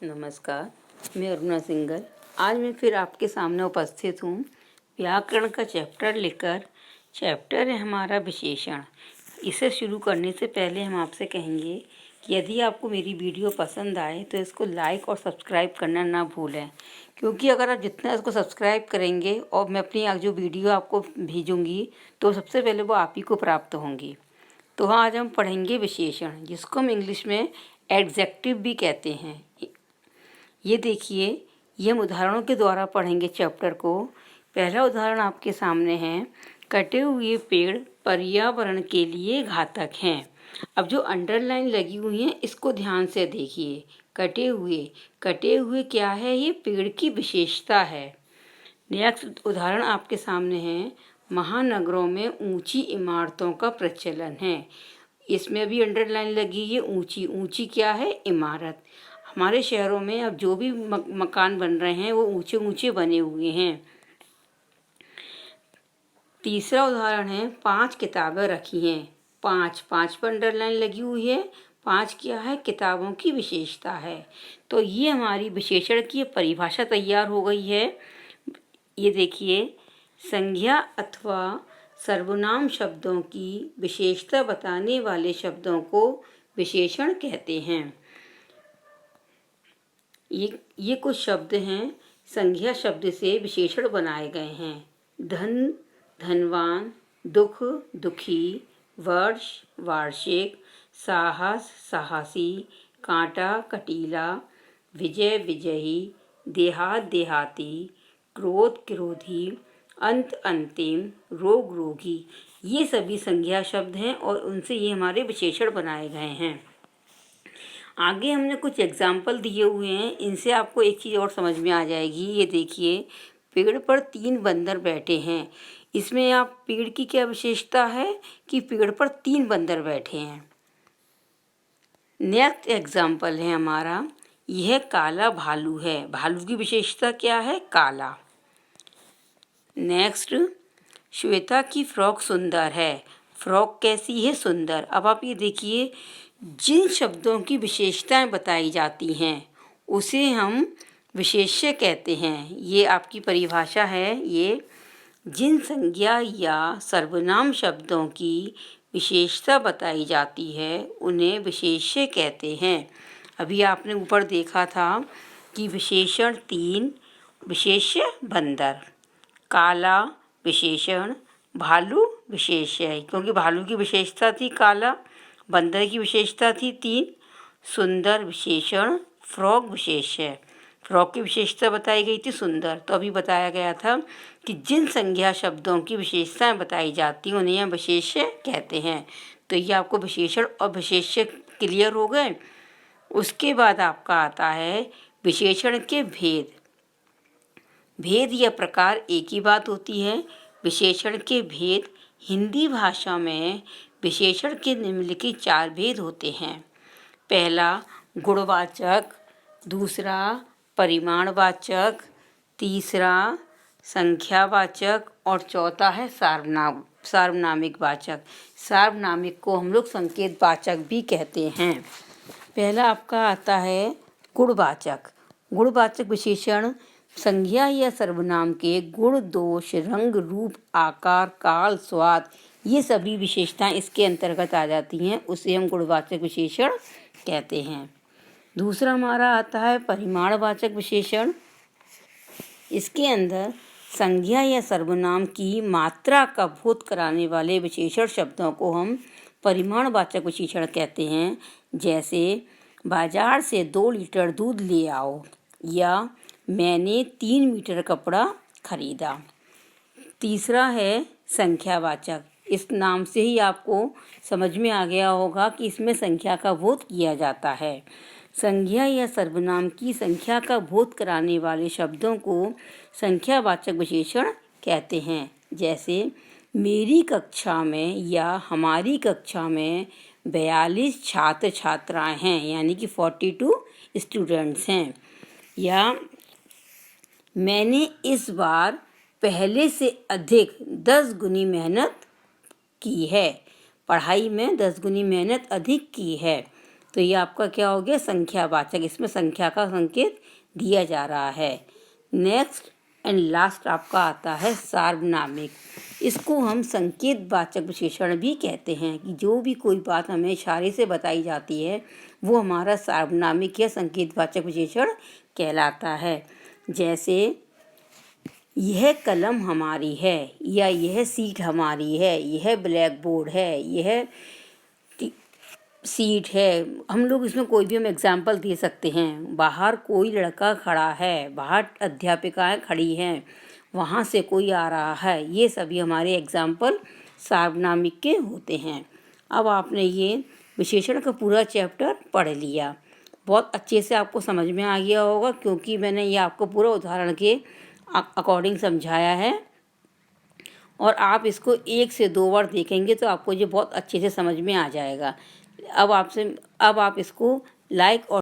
नमस्कार, मैं अरुणा सिंगल। आज मैं फिर आपके सामने उपस्थित हूँ व्याकरण का चैप्टर लेकर। चैप्टर है हमारा विशेषण। इसे शुरू करने से पहले हम आपसे कहेंगे कि यदि आपको मेरी वीडियो पसंद आए तो इसको लाइक और सब्सक्राइब करना ना भूलें, क्योंकि अगर आप जितना इसको सब्सक्राइब करेंगे और मैं अपनी जो वीडियो आपको भेजूँगी तो सबसे पहले वो आप ही को प्राप्त होंगी। तो आज हम पढ़ेंगे विशेषण, जिसको हम इंग्लिश में एडजेक्टिव भी कहते हैं। ये देखिए, ये हम उदाहरणों के द्वारा पढ़ेंगे चैप्टर को। पहला उदाहरण आपके सामने है, कटे हुए पेड़ पर्यावरण के लिए घातक हैं। अब जो अंडरलाइन लगी हुई है इसको ध्यान से देखिए। कटे हुए क्या है? ये पेड़ की विशेषता है। नेक्स्ट उदाहरण आपके सामने है, महानगरों में ऊंची इमारतों का प्रचलन है। इसमें भी अंडरलाइन लगी है। ऊंची क्या है? इमारत। हमारे शहरों में अब जो भी मकान बन रहे हैं वो ऊंचे ऊंचे बने हुए हैं। तीसरा उदाहरण है, 5 किताबें रखी हैं। पाँच पर अंडरलाइन लगी हुई है। 5 क्या है? किताबों की विशेषता है। तो ये हमारी विशेषण की परिभाषा तैयार हो गई है। ये देखिए, संज्ञा अथवा सर्वनाम शब्दों की विशेषता बताने वाले शब्दों को विशेषण कहते हैं। ये कुछ शब्द हैं, संज्ञा शब्द से विशेषण बनाए गए हैं। धन, धनवान, दुख, दुखी, वर्ष, वार्षिक, साहस, साहसी, कांटा, कटीला, विजय, विजयी, देहात, देहाती, क्रोध, क्रोधी, अंत, अंतिम, रोग, रोगी। ये सभी संज्ञा शब्द हैं और उनसे ये हमारे विशेषण बनाए गए हैं। आगे हमने कुछ एग्जाम्पल दिए हुए हैं, इनसे आपको एक चीज़ और समझ में आ जाएगी। ये देखिए, पेड़ पर 3 बंदर बैठे हैं। इसमें आप पेड़ की क्या विशेषता है कि पेड़ पर 3 बंदर बैठे हैं। नेक्स्ट एग्जाम्पल है हमारा, यह काला भालू है। भालू की विशेषता क्या है? काला। नेक्स्ट, श्वेता की फ्रॉक सुंदर है। फ्रॉक कैसी है? सुंदर। अब आप ये देखिए, जिन शब्दों की विशेषताएं बताई जाती हैं उसे हम विशेष्य कहते हैं। ये आपकी परिभाषा है। ये जिन संज्ञा या सर्वनाम शब्दों की विशेषता बताई जाती है उन्हें विशेष्य कहते हैं। अभी आपने ऊपर देखा था कि विशेषण 3, विशेष्य बंदर, काला विशेषण, भालू विशेष्य, क्योंकि भालू की विशेषता थी काला, बंदर की विशेषता थी 3, सुंदर विशेषण, फ्रॉक विशेष्य। फ्रॉक की विशेषता बताई गई थी सुंदर। तो अभी बताया गया था कि जिन संज्ञा शब्दों की विशेषताएं बताई जाती हैं उन्हें हम विशेष्य कहते हैं। तो ये आपको विशेषण और विशेष्य क्लियर हो गए। उसके बाद आपका आता है विशेषण के भेद। भेद या प्रकार एक ही बात होती है। विशेषण के भेद, हिंदी भाषा में विशेषण के निम्नलिखित 4 भेद होते हैं। पहला गुणवाचक, दूसरा परिमाणवाचक, तीसरा संख्यावाचक और चौथा है सार्वनामिक वाचक। सार्वनामिक को हम लोग संकेत वाचक भी कहते हैं। पहला आपका आता है गुणवाचक। गुणवाचक विशेषण संज्ञा या सर्वनाम के गुण, दोष, रंग, रूप, आकार, काल, स्वाद, ये सभी विशेषताएं इसके अंतर्गत आ जाती हैं, उसे हम गुणवाचक विशेषण कहते हैं। दूसरा हमारा आता है परिमाणवाचक विशेषण। इसके अंदर संज्ञा या सर्वनाम की मात्रा का बोध कराने वाले विशेषण शब्दों को हम परिमाणवाचक विशेषण कहते हैं। जैसे बाजार से 2 लीटर दूध ले आओ, या मैंने 3 मीटर कपड़ा खरीदा। तीसरा है संख्यावाचक। इस नाम से ही आपको समझ में आ गया होगा कि इसमें संख्या का बोध किया जाता है। संज्ञा या सर्वनाम की संख्या का बोध कराने वाले शब्दों को संख्यावाचक विशेषण कहते हैं। जैसे मेरी कक्षा में या हमारी कक्षा में 42 छात्र छात्राएं हैं, यानी कि 42 स्टूडेंट्स हैं। या मैंने इस बार पहले से अधिक 10 गुनी मेहनत की है। पढ़ाई में 10 गुनी मेहनत अधिक की है। तो ये आपका क्या हो गया, संख्यावाचक। इसमें संख्या का संकेत दिया जा रहा है। नेक्स्ट एंड लास्ट आपका आता है सार्वनामिक। इसको हम संकेतवाचक विशेषण भी कहते हैं कि जो भी कोई बात हमें इशारे से बताई जाती है वो हमारा सार्वनामिक या संकेतवाचक विशेषण कहलाता है। जैसे यह कलम हमारी है, या यह सीट हमारी है, यह ब्लैक बोर्ड है, यह सीट है। हम लोग इसमें कोई भी हम एग्जाम्पल दे सकते हैं। बाहर कोई लड़का खड़ा है, बाहर अध्यापिकाएं खड़ी हैं, वहाँ से कोई आ रहा है। ये सभी हमारे एग्जाम्पल सार्वनामिक के होते हैं। अब आपने ये विशेषण का पूरा चैप्टर पढ़ लिया। बहुत अच्छे से आपको समझ में आ गया होगा, क्योंकि मैंने ये आपको पूरा उदाहरण के अकॉर्डिंग समझाया है। और आप इसको 1 से 2 बार देखेंगे तो आपको ये बहुत अच्छे से समझ में आ जाएगा। अब आप इसको लाइक और